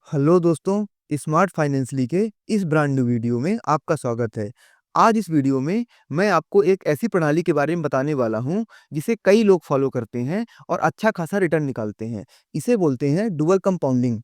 Hello दोस्तों, smart फाइनेंसली के इस ब्रांड न्यू वीडियो में आपका स्वागत है। आज इस वीडियो में मैं आपको एक ऐसी प्रणाली के बारे में बताने वाला हूं जिसे कई लोग फॉलो करते हैं और अच्छा खासा रिटर्न निकालते हैं। इसे बोलते हैं डुअल कंपाउंडिंग।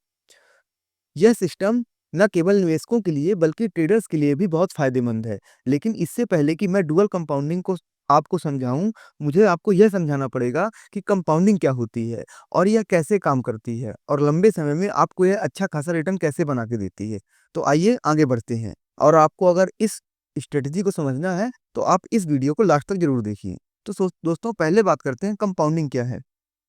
यह सिस्टम न केवल निवेशकों के लिए बल्कि ट्रेडर्स के लिए भी बहुत फायदेमंद है। लेकिन इससे पहले कि मैं डुअल कंपाउंडिंग को आपको समझाऊं, मुझे आपको यह समझाना पड़ेगा कि कंपाउंडिंग क्या होती है और यह कैसे काम करती है और लंबे समय में आपको यह अच्छा खासा रिटर्न कैसे बना के देती है। तो आइए आगे बढ़ते हैं। और आपको अगर इस स्ट्रेटजी को समझना है तो आप इस वीडियो को लास्ट तक जरूर देखिए। तो दोस्तों, पहले बात करते हैं कंपाउंडिंग क्या है।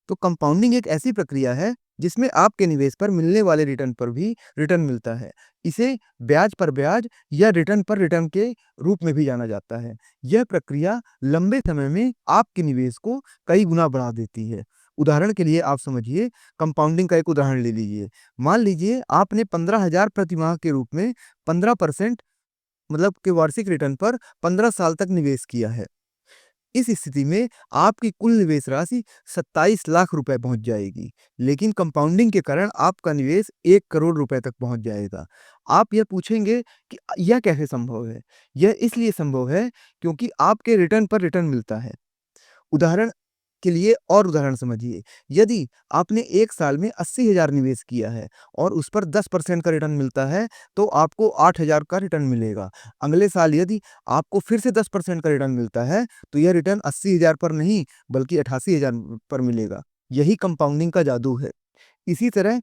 तो कंपाउंडिंग एक ऐसी प्रक्रिया है जिसमें आपके निवेश पर मिलने वाले रिटर्न पर भी रिटर्न मिलता है। इसे ब्याज पर ब्याज या रिटर्न पर रिटर्न के रूप में भी जाना जाता है। यह प्रक्रिया लंबे समय में आपके निवेश को कई गुना बढ़ा देती है। उदाहरण के लिए आप समझिए, कंपाउंडिंग का एक उदाहरण ले लीजिए। मान लीजिए आपने 15,000 प्रति माह के रूप में 15% मतलब के वार्षिक रिटर्न पर 15 साल तक निवेश किया है। इस स्थिति में आपकी कुल निवेश राशि 27 लाख रुपए पहुंच जाएगी। लेकिन कंपाउंडिंग के कारण आपका निवेश 1 करोड़ रुपए तक पहुंच जाएगा। आप यह पूछेंगे कि यह कैसे संभव है? यह इसलिए संभव है क्योंकि आपके रिटर्न पर रिटर्न मिलता है। उदाहरण के लिए और उदाहरण समझिए। यदि आपने 1 साल में 80,000 निवेश किया है और उस पर 10% का रिटर्न मिलता है, तो आपको 8,000 का रिटर्न मिलेगा। अगले साल यदि आपको फिर से 10% का रिटर्न मिलता है, तो यह रिटर्न 80,000 पर नहीं बल्कि 88,000 पर मिलेगा। यही कंपाउंडिंग का जादू है। इसी तरह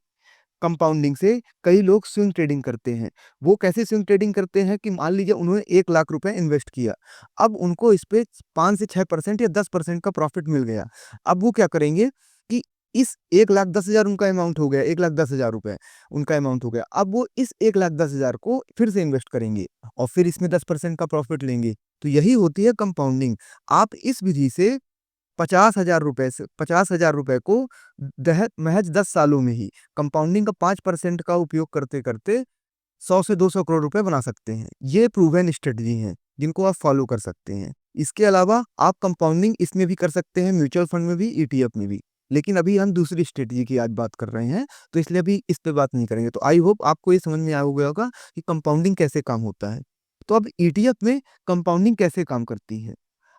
कंपाउंडिंग से कई लोग स्विंग ट्रेडिंग करते हैं। वो कैसे स्विंग ट्रेडिंग करते हैं कि मान लीजिए उन्होंने 1 लाख रुपए इन्वेस्ट किया। अब उनको इस पे 5 से 6% या 10% का प्रॉफिट मिल गया। अब वो क्या करेंगे कि इस 1,10,000 उनका अमाउंट हो गया, 1,10,000 रुपए उनका अमाउंट हो गया। अब वो इस 1,10,000 को फिर से इन्वेस्ट करेंगे और फिर इसमें 10% का प्रॉफिट लेंगे। तो यही होती है कंपाउंडिंग। आप इस विधि से 50,000 रुपए को महज 10 सालों में ही कंपाउंडिंग का 5% का उपयोग करते-करते 100 से 200 करोड़ रुपए बना सकते हैं। ये प्रूवन स्ट्रेटजी हैं, जिनको आप फॉलो कर सकते हैं। इसके अलावा आप कंपाउंडिंग इसमें भी कर सकते हैं, म्यूचुअल फंड में भी, ईटीएफ में भी। लेकिन अभी हम दूसरी स्ट्रेटजी की आज बात कर रहे हैं, तो इसलिए अभी इस पे बात नहीं करेंगे। तो आई होप आपको ये समझ में आ गया होगा कि कंपाउंडिंग कैसे काम होता है। तो अब ईटीएफ में कंपाउंडिंग कैसे काम करती है।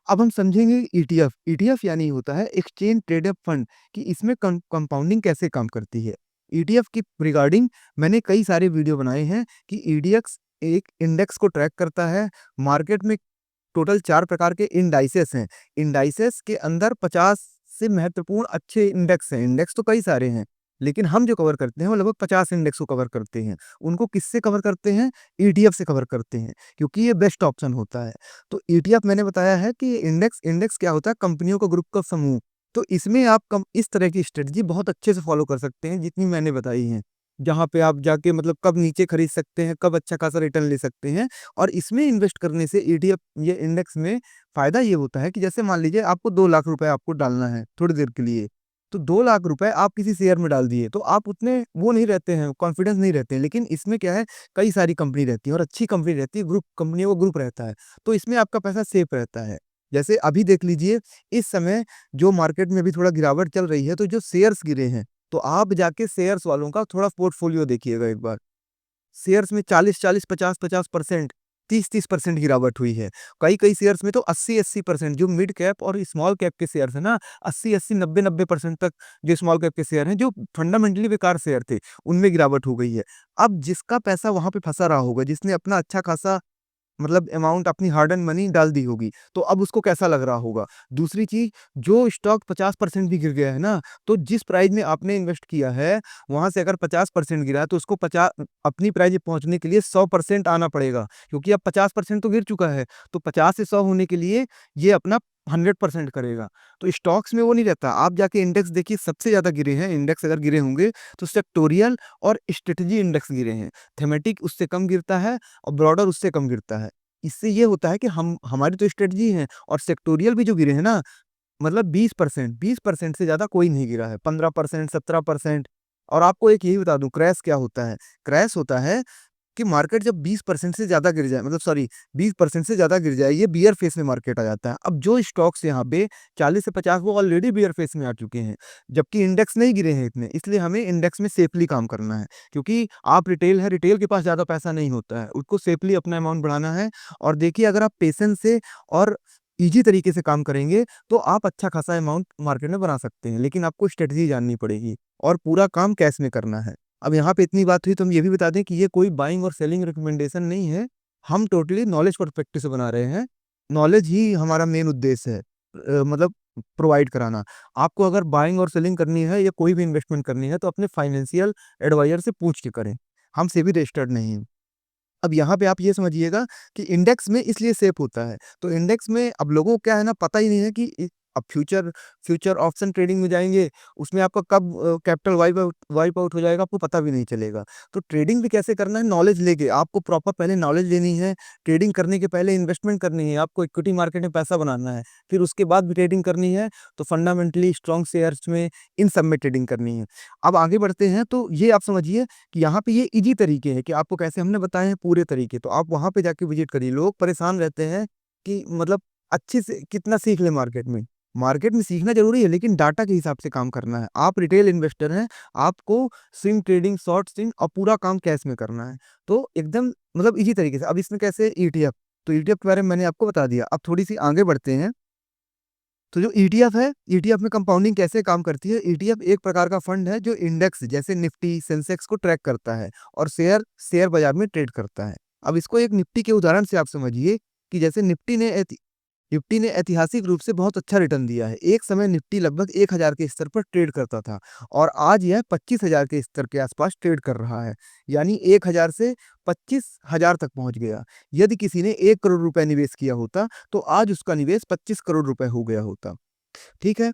अब हम समझेंगे ईटीएफ। ईटीएफ यानी होता है एक्सचेंज ट्रेडेड फंड, कि इसमें कंपाउंडिंग कैसे काम करती है। ईटीएफ की रिगार्डिंग मैंने कई सारे वीडियो बनाए हैं कि ईडीएक्स एक इंडेक्स को ट्रैक करता है। मार्केट में टोटल 4 प्रकार के इंडाइसेस हैं। इंडाइसेस के अंदर 50 से महत्वपूर्ण अच्छे इंडेक्स हैं। इंडेक्स तो कई सारे हैं, लेकिन हम जो कवर करते हैं वो लगभग 50 इंडेक्स को कवर करते हैं। उनको किससे कवर करते हैं? ईटीएफ से कवर करते हैं, क्योंकि ये बेस्ट ऑप्शन होता है। तो ईटीएफ मैंने बताया है कि इंडेक्स इंडेक्स क्या होता है? कंपनियों का ग्रुप का समूह। तो इसमें आप कम इस तरह की स्ट्रेटजी बहुत अच्छे से फॉलो कर सकते हैं जितनी मैंने बताई हैं। जहाँ पे आप जाके मतलब कब नीचे खरीद सकते हैं, कब अच्छा खासा रिटर्न ले सकते हैं। और इसमें इन्वेस्ट करने से ईटीएफ ये इंडेक्स में फ़ायदा ये होता है कि जैसे मान लीजिए आपको 2 लाख रुपए आपको डालना है थोड़ी देर के लिए। तो 2 लाख रुपए आप किसी शेयर में डाल दिए, तो आप उतने वो नहीं रहते हैं, कॉन्फिडेंस नहीं रहते हैं। लेकिन इसमें क्या है, कई सारी कंपनी रहती है और अच्छी कंपनी रहती है, ग्रुप कंपनियों का ग्रुप रहता है। तो इसमें आपका पैसा सेफ रहता है। जैसे अभी देख लीजिए, इस समय जो मार्केट में अभी थोड़ा गिरावट चल रही है, तो जो शेयर्स गिरे हैं, तो आप जाके शेयर्स वालों का थोड़ा पोर्टफोलियो देखिएगा एक बार। शेयर्स में 40-40, 50-50%, 30-30% गिरावट हुई है। कई-कई शेयर्स में तो 80-80%, जो मिड कैप और स्मॉल कैप के शेयर्स हैं ना, 80-80, 90-90% तक जो स्मॉल कैप के शेयर हैं, जो फंडामेंटली बेकार शेयर थे, उनमें गिरावट हो गई है। अब जिसका पैसा वहाँ पे फँसा रहा होगा, जिसने अपना अच्छा खासा मतलब अमाउंट अपनी हार्ड एंड मनी डाल दी होगी, तो अब उसको कैसा लग रहा होगा। दूसरी चीज़, जो स्टॉक 50% भी गिर गया है ना, तो जिस प्राइस में आपने इन्वेस्ट किया है, वहाँ से अगर 50% गिरा है, तो उसको अपनी प्राइस पे पहुँचने के लिए 100% आना पड़ेगा, क्योंकि अब 50% तो गिर चुका है, तो 50 से 100 होने के लिए ये अपना 100% करेगा। तो स्टॉक्स में वो नहीं रहता। आप जाके इंडेक्स देखिए, सबसे ज़्यादा गिरे हैं, इंडेक्स अगर गिरे होंगे, तो सेक्टोरियल और स्ट्रेटजी इंडेक्स गिरे हैं। थीमेटिक उससे कम गिरता है और ब्रॉडर उससे कम गिरता है। इससे ये होता है कि हम हमारी तो स्ट्रेटजी है, और सेक्टोरियल भी जो गिरे हैं ना, मतलब 20% से ज़्यादा कोई नहीं गिरा है। 15%, 17%। और आपको एक यही बता दूँ, क्रैश क्या होता है? क्रैश होता है कि मार्केट जब 20% से ज्यादा गिर जाए, मतलब सॉरी 20% से ज्यादा गिर जाए, ये बियर फेस में मार्केट आ जाता है। अब जो स्टॉक्स यहाँ पे 40 से 50 वो ऑलरेडी बियर फेस में आ चुके हैं, जबकि इंडेक्स नहीं गिरे हैं इतने, इसलिए हमें इंडेक्स में सेफली काम करना है। क्योंकि आप रिटेल है, रिटेल के पास ज्यादा पैसा नहीं होता है, उसको सेफली अपना अमाउंट बढ़ाना है। और देखिए, अगर आप पेशेंस से और इजी तरीके से काम करेंगे तो आप अच्छा खासा अमाउंट मार्केट में बना सकते हैं, लेकिन आपको स्ट्रेटजी जाननी पड़ेगी और पूरा काम कैश में करना है। अब यहाँ पे इतनी बात हुई तो हम ये भी बता दें कि ये कोई बाइंग और सेलिंग रिकमेंडेशन नहीं है, हम टोटली नॉलेज परस्पेक्टिव से बना रहे हैं। नॉलेज ही हमारा मेन उद्देश्य है, मतलब प्रोवाइड कराना। आपको अगर बाइंग और सेलिंग करनी है या कोई भी इन्वेस्टमेंट करनी है तो अपने फाइनेंशियल एडवाइजर से पूछ के करें, हम सेबी रजिस्टर्ड नहीं हैं। अब यहाँ पे आप ये समझिएगा कि इंडेक्स में इसलिए सेफ होता है, तो इंडेक्स में अब लोगों को क्या है ना, पता ही नहीं है कि अब फ्यूचर फ्यूचर ऑप्शन ट्रेडिंग में जाएंगे, उसमें आपका कब कैपिटल वाइप आउट हो जाएगा आपको पता भी नहीं चलेगा। तो ट्रेडिंग भी कैसे करना है, नॉलेज लेके आपको प्रॉपर पहले नॉलेज लेनी है। ट्रेडिंग करने के पहले इन्वेस्टमेंट करनी है, आपको इक्विटी मार्केट में पैसा बनाना है, फिर उसके बाद भी ट्रेडिंग करनी है, तो फंडामेंटली स्ट्रॉन्ग शेयर्स में, इन सब में ट्रेडिंग करनी है। अब आगे बढ़ते हैं, तो ये आप समझिए कि यहाँ पे ये इजी तरीके हैं कि आपको कैसे हमने बताए हैं पूरे तरीके, तो आप वहां पे जाके विजिट करिए। लोग परेशान रहते हैं कि मतलब अच्छे से कितना सीख ले मार्केट में। मार्केट में सीखना जरूरी है, लेकिन डाटा के हिसाब से काम करना है। आप रिटेल इन्वेस्टर हैं, आपको स्विंग ट्रेडिंग, शॉर्ट स्विंग और पूरा काम कैश में करना है, तो एकदम मतलब इजी तरीके से। अब इसमें कैसे ईटीएफ, तो ईटीएफ के बारे में मैंने आपको बता दिया। अब थोड़ी सी आगे बढ़ते हैं, तो जो ईटीएफ है, ईटीएफ में कंपाउंडिंग कैसे काम करती है। ईटीएफ एक प्रकार का फंड है जो इंडेक्स जैसे निफ्टी, सेंसेक्स को ट्रैक करता है और शेयर शेयर बाजार में ट्रेड करता है। अब इसको एक निफ्टी के उदाहरण से आप समझिए कि जैसे निफ्टी ने ऐतिहासिक रूप से बहुत अच्छा रिटर्न दिया है। एक समय निफ्टी लगभग 1000 के स्तर पर ट्रेड करता था और आज यह 25,000 के स्तर के आसपास ट्रेड कर रहा है, यानी 1000 से 25,000 तक पहुंच गया। यदि किसी ने 1 करोड़ रुपए निवेश किया होता तो आज उसका निवेश 25 करोड़ रुपए हो गया होता। ठीक है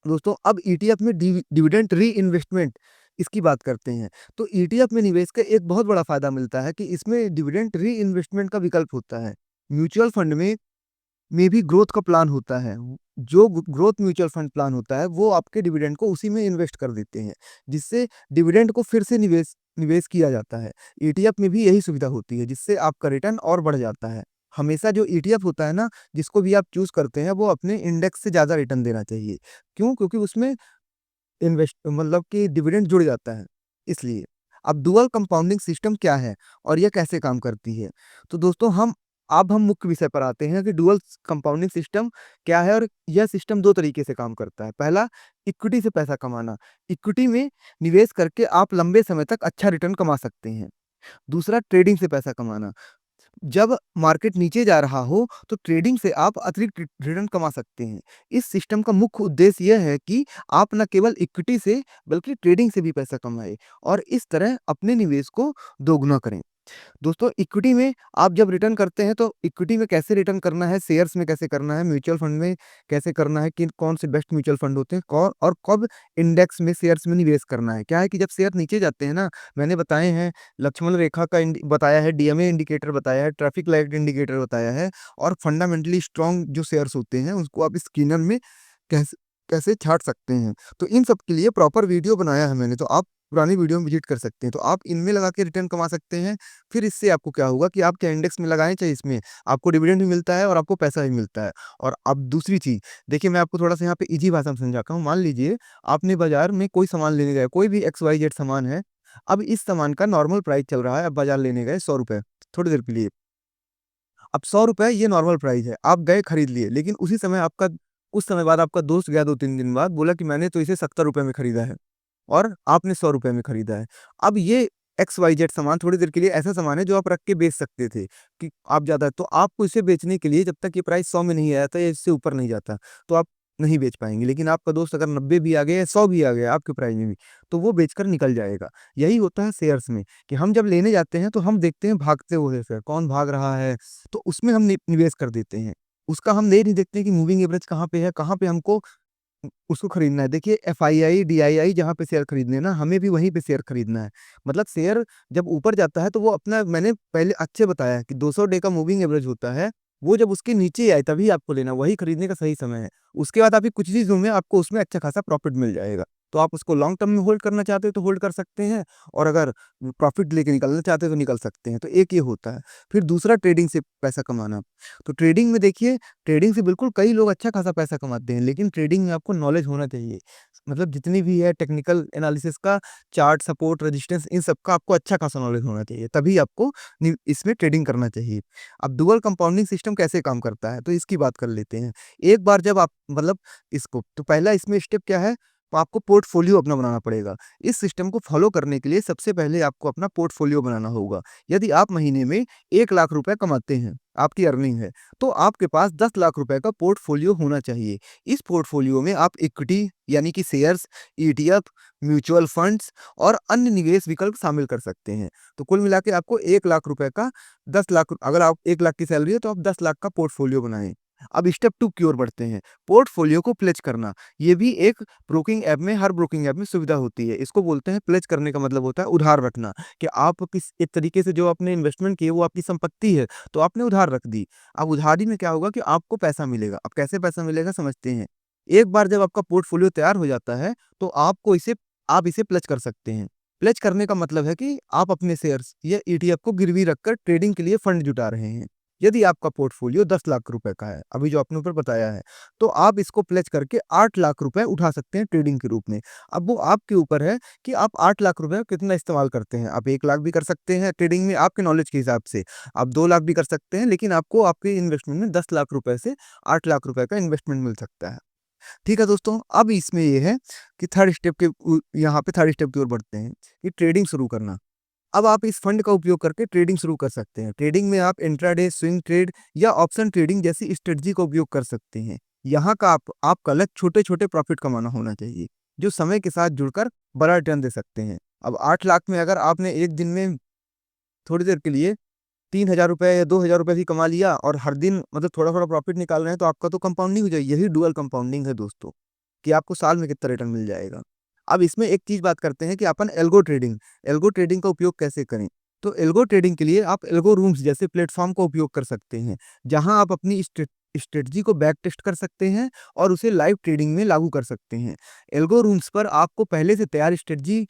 दोस्तों, अब ईटीएफ में डिविडेंड री इन्वेस्टमेंट, इसकी बात करते हैं। तो ईटीएफ में निवेश का एक बहुत बड़ा फायदा मिलता है कि इसमें डिविडेंड री इन्वेस्टमेंट का विकल्प होता है। म्यूचुअल फंड में भी ग्रोथ का प्लान होता है। जो ग्रोथ म्यूचुअल फंड प्लान होता है वो आपके डिविडेंड को उसी में इन्वेस्ट कर देते हैं, जिससे डिविडेंड को फिर से निवेश निवेश किया जाता है। ईटीएफ में भी यही सुविधा होती है, जिससे आपका रिटर्न और बढ़ जाता है। हमेशा जो ईटीएफ होता है ना, जिसको भी आप चूज करते हैं, वो अपने इंडेक्स से ज्यादा रिटर्न देना चाहिए। क्यों? क्योंकि उसमें इन्वेस्ट मतलब कि डिविडेंड जुड़ जाता है, इसलिए। अब डुअल कंपाउंडिंग सिस्टम क्या है और यह कैसे काम करती है, तो दोस्तों हम मुख्य विषय पर आते हैं कि डुअल कंपाउंडिंग सिस्टम क्या है। और यह सिस्टम दो तरीके से काम करता है। पहला, इक्विटी से पैसा कमाना। इक्विटी में निवेश करके आप लंबे समय तक अच्छा रिटर्न कमा सकते हैं। दूसरा, ट्रेडिंग से पैसा कमाना। जब मार्केट नीचे जा रहा हो तो ट्रेडिंग से आप अतिरिक्त रिटर्न कमा सकते हैं। इस सिस्टम का मुख्य उद्देश्य यह है कि आप न केवल इक्विटी से बल्कि ट्रेडिंग से भी पैसा कमाएं और इस तरह अपने निवेश को दोगुना करें। दोस्तों, इक्विटी में आप जब रिटर्न करते हैं तो इक्विटी में कैसे रिटर्न करना है, शेयर्स में कैसे करना है, म्यूचुअल फंड में कैसे करना है, कि कौन से बेस्ट म्यूचुअल फंड होते हैं, कौन और कब इंडेक्स में शेयर्स में निवेश करना है। क्या है कि जब शेयर नीचे जाते हैं ना, मैंने बताए हैं, लक्ष्मण रेखा का बताया है, डीएमए इंडिकेटर बताया है, ट्रैफिक लाइट इंडिकेटर बताया है, और फंडामेंटली स्ट्रॉन्ग जो शेयर्स होते हैं उसको आप स्कैनर में कैसे कैसे छाट सकते हैं। तो इन सब के लिए प्रॉपर वीडियो बनाया है मैंने, तो आप पुरानी वीडियो में विजिट कर सकते हैं। तो आप इनमें लगा के रिटर्न कमा सकते हैं। फिर इससे आपको क्या होगा कि आप क्या इंडेक्स में लगाएं चाहे इसमें, आपको डिविडेंड भी मिलता है और आपको पैसा भी मिलता है। और अब दूसरी चीज देखिए, मैं आपको थोड़ा सा यहाँ पे इजी भाषा में समझाता हूँ। मान लीजिए आपने बाजार में कोई सामान लेने गए, कोई भी XYZ सामान है। अब इस सामान का नॉर्मल प्राइस चल रहा है, अब बाजार लेने गए 100 रुपए थोड़ी देर के लिए। अब 100 रुपए ये नॉर्मल प्राइस है, आप गए खरीद लिए, लेकिन उसी समय आपका कुछ समय बाद आपका दोस्त गया 2-3 दिन बाद, बोला कि मैंने तो इसे 70 रुपए में खरीदा है और आपने 100 रुपए में खरीदा है। अब ये XYZ सामान थोड़ी देर के लिए ऐसा सामान है जो आप रख के बेच सकते थे कि आप ज्यादा, तो आपको इसे बेचने के लिए जब तक ये प्राइस 100 में नहीं आया था या इससे ऊपर नहीं जाता तो आप नहीं बेच पाएंगे। लेकिन आपका दोस्त अगर 90 भी आ गया या 100 भी आ गया आपके प्राइस में भी, तो वो बेचकर निकल जाएगा। यही होता है शेयर्स में कि हम जब लेने जाते हैं तो हम देखते हैं भागते हुए शेयर कौन भाग रहा है, तो उसमें हम निवेश कर देते हैं। उसका हम नहीं देखते कि मूविंग एवरेज कहाँ पे है, कहाँ पे हमको उसको खरीदना है। देखिए, FII DII जहाँ पे शेयर खरीदने हैं ना, हमें भी वहीं पे शेयर खरीदना है। मतलब शेयर जब ऊपर जाता है तो वो अपना, मैंने पहले अच्छे बताया है कि 200 डे का मूविंग एवरेज होता है, वो जब उसके नीचे आए तभी आपको लेना, वही खरीदने का सही समय है। उसके बाद आपकी कुछ चीजों में आपको उसमें अच्छा खासा प्रॉफिट मिल जाएगा। तो आप उसको लॉन्ग टर्म में होल्ड करना चाहते हो तो होल्ड कर सकते हैं, और अगर प्रॉफिट लेके निकलना चाहते हो तो निकल सकते हैं। तो एक ये होता है। फिर दूसरा, ट्रेडिंग से पैसा कमाना। तो ट्रेडिंग में देखिए, ट्रेडिंग से बिल्कुल कई लोग अच्छा खासा पैसा कमाते हैं, लेकिन ट्रेडिंग में आपको नॉलेज होना चाहिए। मतलब जितनी भी है टेक्निकल एनालिसिस का, चार्ट, सपोर्ट, रेजिस्टेंस, इन सब का आपको अच्छा खासा नॉलेज होना चाहिए, तभी आपको इसमें ट्रेडिंग करना चाहिए। अब डुअल कंपाउंडिंग सिस्टम कैसे काम करता है, तो इसकी बात कर लेते हैं। एक बार जब आप मतलब इसको, तो पहला इसमें स्टेप क्या है, तो आपको पोर्टफोलियो अपना बनाना पड़ेगा। इस सिस्टम को फॉलो करने के लिए सबसे पहले आपको अपना पोर्टफोलियो बनाना होगा। यदि आप महीने में 1 लाख रुपए कमाते हैं, आपकी अर्निंग है, तो आपके पास 10 लाख रुपए का पोर्टफोलियो होना चाहिए। इस पोर्टफोलियो में आप इक्विटी यानी कि शेयर्स, ईटीएफ, म्यूचुअल फंड्स और अन्य निवेश विकल्प शामिल कर सकते हैं। तो कुल मिला के आपको 1 लाख रुपए का 10 लाख, अगर आप 1 लाख की सैलरी है तो आप 10 लाख का पोर्टफोलियो बनाएं। अब स्टेप 2 की ओर बढ़ते हैं, पोर्टफोलियो को प्लेज करना। ये भी एक ब्रोकिंग ऐप में, हर ब्रोकिंग ऐप में सुविधा होती है। इसको बोलते हैं प्लेज करने, का मतलब होता है उधार रखना, कि आप किस एक तरीके से जो आपने इन्वेस्टमेंट की है वो आपकी संपत्ति है, तो आपने उधार रख दी। अब उधारी में क्या होगा कि आपको पैसा मिलेगा। अब कैसे पैसा मिलेगा समझते हैं। एक बार जब आपका पोर्टफोलियो तैयार हो जाता है, तो आप इसे प्लेज कर सकते हैं। प्लेज करने का मतलब है कि आप अपने शेयर्स या ईटीएफ को गिरवी रखकर ट्रेडिंग के लिए फंड जुटा रहे हैं। यदि आपका पोर्टफोलियो 10 लाख रुपए का है, अभी जो आपने ऊपर बताया है, तो आप इसको प्लेज करके 8 लाख रुपए उठा सकते हैं ट्रेडिंग के रूप में। अब वो आपके ऊपर है कि आप 8 लाख रुपए कितना इस्तेमाल करते हैं। आप 1 लाख भी कर सकते हैं ट्रेडिंग में आपके नॉलेज के हिसाब से, आप 2 लाख भी कर सकते हैं, लेकिन आपको आपके इन्वेस्टमेंट में 10 लाख रुपए से 8 लाख रुपए का इन्वेस्टमेंट मिल सकता है। ठीक है दोस्तों, अब इसमें ये है कि यहाँ पे थर्ड स्टेप की ओर बढ़ते हैं, कि ट्रेडिंग शुरू करना। अब आप इस फंड का उपयोग करके ट्रेडिंग शुरू कर सकते हैं। ट्रेडिंग में आप इंट्राडे, स्विंग ट्रेड या ऑप्शन ट्रेडिंग जैसी स्ट्रेटजी का उपयोग कर सकते हैं। यहाँ का आपका लक्ष्य छोटे-छोटे प्रॉफिट कमाना होना चाहिए, जो समय के साथ जुड़कर बड़ा रिटर्न दे सकते हैं। अब 8 लाख में अगर आपने एक दिन में थोड़ी देर के लिए 3,000 रुपए या 2,000 रुपए भी कमा लिया, और हर दिन मतलब थोड़ा-थोड़ा प्रॉफिट निकाल रहे हैं, तो आपका तो कंपाउंडिंग हो जाएगी। यही डुअल कंपाउंडिंग है दोस्तों, कि आपको साल में कितना रिटर्न मिल जाएगा। अब इसमें एक चीज़ बात करते हैं कि अपन एल्गो ट्रेडिंग का उपयोग कैसे करें? तो एल्गो ट्रेडिंग के लिए आप एल्गो रूम्स जैसे प्लेटफ़ॉर्म का उपयोग कर सकते हैं, जहाँ आप अपनी स्ट्रेटजी को बैक टेस्ट कर सकते हैं और उसे लाइव ट्रेडिंग में लागू कर सकते हैं। एल्गो रूम्स पर आपको पहले से तैयार स्ट्रेटजी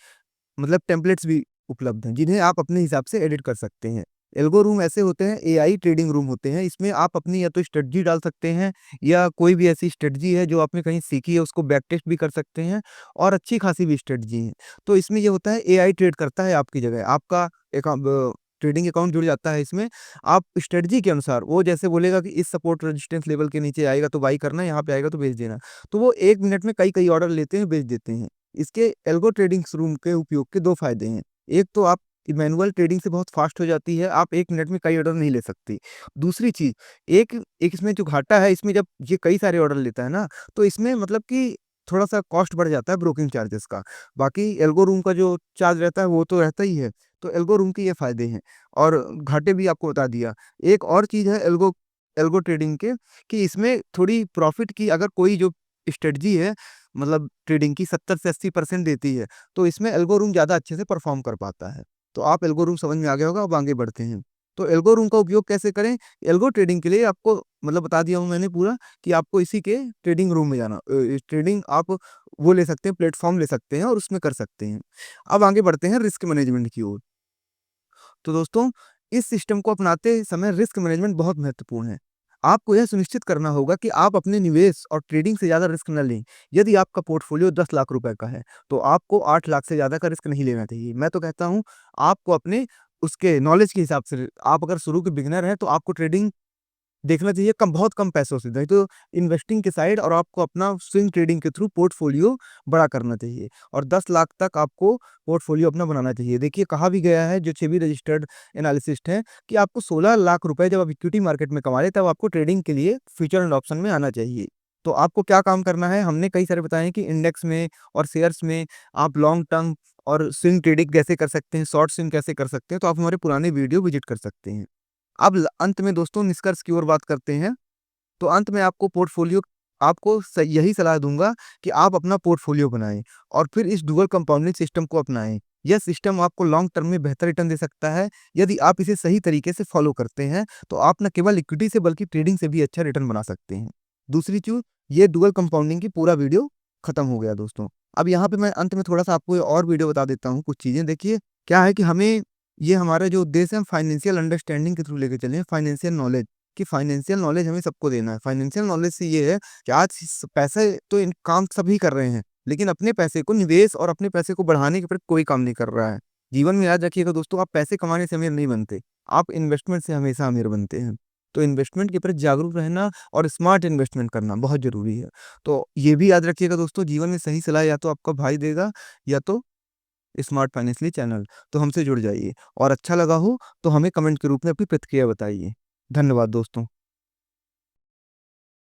मतलब टेम्पलेट्स भी उपलब्ध हैं, जिन्हें आप अपने हिसाब से एडिट कर सकते हैं। एल्गो रूम ऐसे होते हैं, एआई ट्रेडिंग रूम होते हैं। इसमें आप अपनी या तो स्ट्रेटजी डाल सकते हैं, या कोई भी ऐसी स्ट्रेटजी है जो आपने कहीं सीखी है उसको बैक टेस्ट भी कर सकते हैं, और अच्छी खासी भी स्ट्रेटजी है। तो इसमें ये होता है, एआई ट्रेड करता है आपकी जगह। आपका ट्रेडिंग अकाउंट जुड़ जाता है इसमें। आप स्ट्रेटजी के अनुसार वो जैसे बोलेगा कि इस सपोर्ट रेजिस्टेंस लेवल के नीचे आएगा तो बाई करना, यहाँ पे आएगा तो बेच देना। तो वो 1 मिनट में कई-कई ऑर्डर लेते हैं, बेच देते हैं। इसके एल्गो ट्रेडिंग रूम के उपयोग के 2 फ़ायदे हैं। एक तो आप मैनुअल ट्रेडिंग से बहुत फ़ास्ट हो जाती है, आप 1 मिनट में कई ऑर्डर नहीं ले सकते। दूसरी चीज़, एक एक इसमें जो घाटा है, इसमें जब ये कई सारे ऑर्डर लेता है ना, तो इसमें मतलब कि थोड़ा-सा कॉस्ट बढ़ जाता है ब्रोकिंग चार्जेस का। बाकी एल्गो रूम का जो चार्ज रहता है वो तो रहता ही है। तो एल्गो रूम के ये फ़ायदे हैं, और घाटे भी आपको बता दिया। एक और चीज़ है एल्गो एल्गो ट्रेडिंग के, कि इसमें थोड़ी प्रॉफ़िट की अगर कोई जो स्ट्रेटजी है, मतलब ट्रेडिंग की 70 से 80% देती है, तो इसमें एल्गो रूम ज़्यादा अच्छे से परफ़ॉर्म कर पाता है। तो आप एल्गो रूम समझ में आ गया होगा, अब आगे बढ़ते हैं। तो एल्गो रूम का उपयोग कैसे करें? एल्गो ट्रेडिंग के लिए आपको मतलब बता दिया हूँ मैंने पूरा, कि आपको इसी के ट्रेडिंग रूम में जाना, ट्रेडिंग आप वो ले सकते हैं, प्लेटफ़ॉर्म ले सकते हैं और उसमें कर सकते हैं। अब आगे बढ़ते हैं रिस्क मैनेजमेंट की ओर। तो दोस्तों, इस सिस्टम को अपनाते समय रिस्क मैनेजमेंट बहुत महत्वपूर्ण है। आपको यह सुनिश्चित करना होगा कि आप अपने निवेश और ट्रेडिंग से ज़्यादा रिस्क न लें। यदि आपका पोर्टफोलियो 10 लाख रुपए का है, तो आपको 8 लाख से ज़्यादा का रिस्क नहीं लेना चाहिए। मैं तो कहता हूँ, आपको अपने उसके नॉलेज के हिसाब से, आप अगर शुरू के बिगिनर हैं, तो आपको ट्रेडिंग देखना चाहिए बहुत कम पैसों से, नहीं तो इन्वेस्टिंग के साइड, और आपको अपना स्विंग ट्रेडिंग के थ्रू पोर्टफोलियो बड़ा करना चाहिए, और 10 लाख तक आपको पोर्टफोलियो अपना बनाना चाहिए। देखिए, कहा भी गया है, जो सेबी रजिस्टर्ड एनालिसिस्ट हैं, कि आपको 16 लाख रुपए जब आप इक्विटी मार्केट में कमा लें, तब आपको ट्रेडिंग के लिए फ्यूचर एंड ऑप्शन में आना चाहिए। तो आपको क्या काम करना है, हमने कई सारे बताए हैं कि इंडेक्स में और शेयर्स में आप लॉन्ग टर्म और स्विंग ट्रेडिंग कैसे कर सकते हैं, शॉर्ट स्विंग कैसे कर सकते हैं, तो आप हमारे पुराने वीडियो विजिट कर सकते हैं। अब अंत में दोस्तों निष्कर्ष की ओर बात करते हैं। तो अंत में आपको यही सलाह दूंगा कि आप अपना पोर्टफोलियो बनाएं, और फिर इस डुअल कंपाउंडिंग सिस्टम को अपनाएं। यह सिस्टम आपको लॉन्ग टर्म में बेहतर रिटर्न दे सकता है। यदि आप इसे सही तरीके से फॉलो करते हैं, तो आप न केवल इक्विटी से बल्कि ट्रेडिंग से भी अच्छा रिटर्न बना सकते हैं। दूसरी चीज, ये डुअल कंपाउंडिंग की पूरा वीडियो खत्म हो गया दोस्तों। अब यहाँ पे मैं अंत में थोड़ा-सा आपको ये और वीडियो बता देता हूँ कुछ चीज़ें। देखिए, क्या है कि हमें ये हमारा जो उद्देश्य है हम फाइनेंशियल अंडरस्टैंडिंग के थ्रू लेके चले हैं, फाइनेंशियल नॉलेज, कि फाइनेंशियल नॉलेज हमें सबको देना है। फाइनेंशियल नॉलेज से ये है कि आज स पैसे तो इन काम सभी कर रहे हैं, लेकिन अपने पैसे को निवेश और अपने पैसे को बढ़ाने के प्रति कोई काम नहीं कर रहा है। जीवन में याद रखिएगा दोस्तों, आप पैसे कमाने से अमीर नहीं बनते, आप इन्वेस्टमेंट से हमेशा अमीर बनते हैं। तो इन्वेस्टमेंट के प्रति जागरूक रहना और स्मार्ट इन्वेस्टमेंट करना बहुत ज़रूरी है। तो ये भी याद रखिएगा दोस्तों, जीवन में सही सलाह या तो आपका भाई देगा या तो स्मार्ट फाइनेंशियली चैनल। तो हमसे जुड़ जाइए, और अच्छा लगा हो तो हमें कमेंट के रूप में अपनी प्रतिक्रिया बताइए। धन्यवाद दोस्तों।